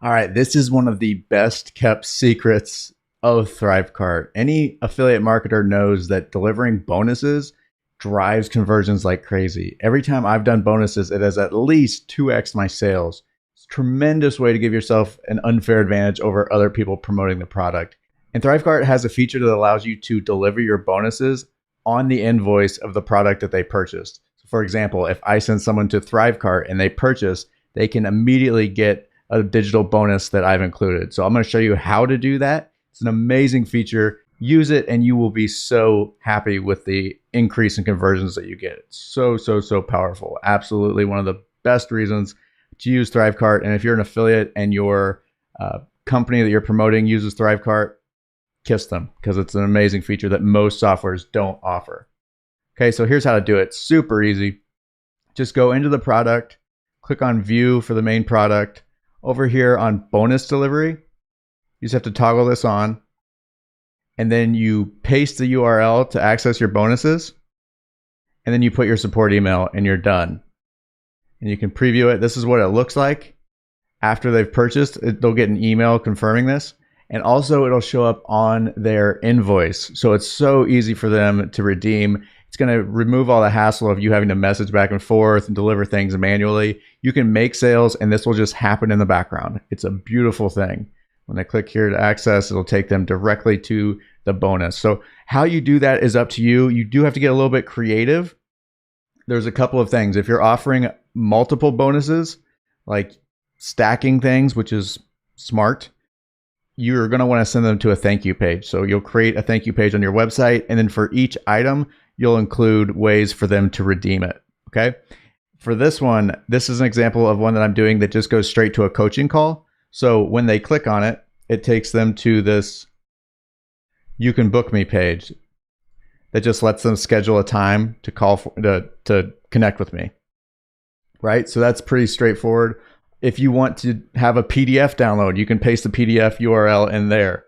All right, this is one of the best kept secrets of ThriveCart. Any affiliate marketer knows that delivering bonuses drives conversions like crazy. Every time I've done bonuses, it has at least 2x my sales. It's a tremendous way to give yourself an unfair advantage over other people promoting the product. And ThriveCart has a feature that allows you to deliver your bonuses on the invoice of the product that they purchased. So for example, if I send someone to ThriveCart and they purchase, they can immediately get a digital bonus that I've included. So I'm going to show you how to do that. It's an amazing feature. Use it and you will be so happy with the increase in conversions that you get. It's so powerful. Absolutely one of the best reasons to use ThriveCart. And if you're an affiliate and your company that you're promoting uses ThriveCart, kiss them, because it's an amazing feature that most softwares don't offer. Okay, so here's how to do it. Super easy. Just go into the product, click on view for the main product. Over here on bonus delivery, you just have to toggle this on, and then you paste the URL to access your bonuses, and then you put your support email and you're done. And you can preview it. This is what it looks like after they've purchased. They'll get an email confirming this, and also it'll show up on their invoice. So it's so easy for them to redeem. It's going to remove all the hassle of you having to message back and forth and deliver things manually. You can make sales and this will just happen in the background. It's a beautiful thing. When I click here to access, it'll take them directly to the bonus. So how you do that is up to you. You do have to get a little bit creative. There's a couple of things. If you're offering multiple bonuses, like stacking things, which is smart, you're going to want to send them to a thank you page. So you'll create a thank you page on your website, and then for each item, you'll include ways for them to redeem it. Okay. For this one, this is an example of one that I'm doing that just goes straight to a coaching call. So when they click on it, it takes them to this "You can book me" page that just lets them schedule a time to call for, to connect with me. Right. So that's pretty straightforward. If you want to have a PDF download, you can paste the PDF URL in there.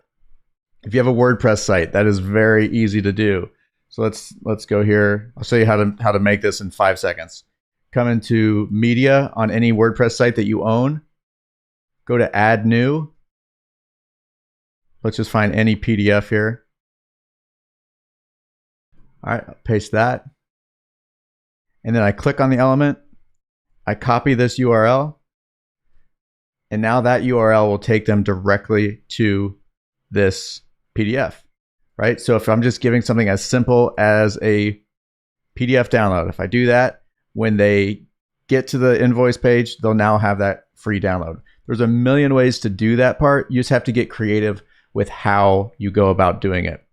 If you have a WordPress site, that is very easy to do. So let's go here. I'll show you how to make this in 5 seconds. Come into media on any WordPress site that you own. Go to add new. Let's just find any PDF here. All right, I'll paste that. And then I click on the element. I copy this URL. And now that URL will take them directly to this PDF. Right? So if I'm just giving something as simple as a PDF download, if I do that, when they get to the invoice page, they'll now have that free download. There's a million ways to do that part. You just have to get creative with how you go about doing it.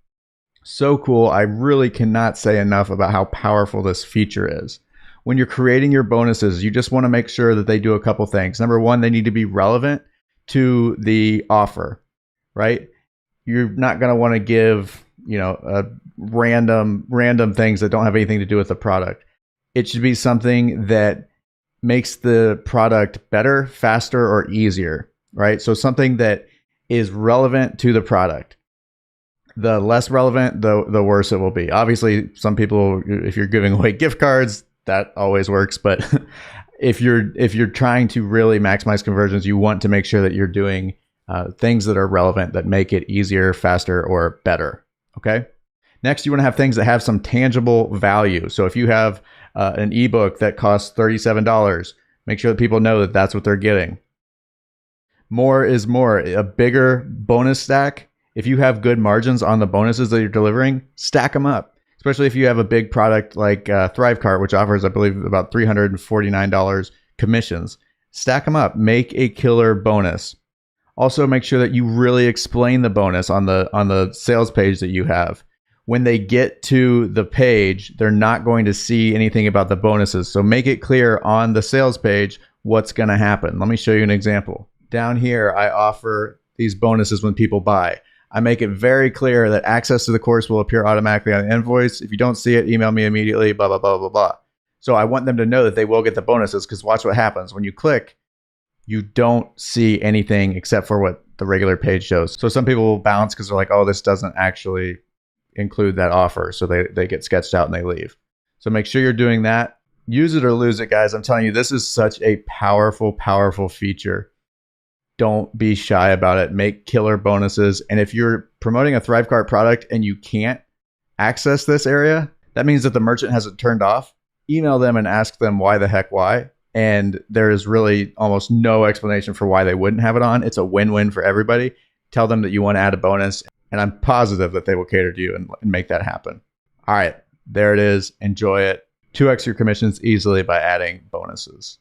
So cool. I really cannot say enough about how powerful this feature is. When you're creating your bonuses, you just want to make sure that they do a couple things. Number one, they need to be relevant to the offer, right? You're not going to want to give, random things that don't have anything to do with the product. It should be something that makes the product better, faster, or easier, right? So something that is relevant to the product. The less relevant, the worse it will be. Obviously, some people, if you're giving away gift cards, that always works. But if you're trying to really maximize conversions, you want to make sure that you're doing things that are relevant, that make it easier, faster, or better. Okay. Next, you want to have things that have some tangible value. So if you have an ebook that costs $37, make sure that people know that that's what they're getting. More is more. A bigger bonus stack. If you have good margins on the bonuses that you're delivering, stack them up. Especially if you have a big product like ThriveCart, which offers, I believe, about $349 commissions. Stack them up. Make a killer bonus. Also, make sure that you really explain the bonus on the sales page that you have. When they get to the page, they're not going to see anything about the bonuses. So make it clear on the sales page what's going to happen. Let me show you an example. Down here, I offer these bonuses when people buy. I make it very clear that access to the course will appear automatically on the invoice. If you don't see it, email me immediately, blah, blah, blah, blah, blah. So I want them to know that they will get the bonuses, because watch what happens. When you click, you don't see anything except for what the regular page shows. So some people will bounce because they're like, oh, this doesn't actually include that offer. So they get sketched out and they leave. So make sure you're doing that. Use it or lose it, guys. I'm telling you, this is such a powerful, powerful feature. Don't be shy about it. Make killer bonuses. And if you're promoting a ThriveCart product and you can't access this area, that means that the merchant has it turned off. Email them and ask them why the heck why. And there is really almost no explanation for why they wouldn't have it on. It's a win-win for everybody. Tell them that you want to add a bonus, and I'm positive that they will cater to you and make that happen. All right, there it is. Enjoy it. 2x your commissions easily by adding bonuses.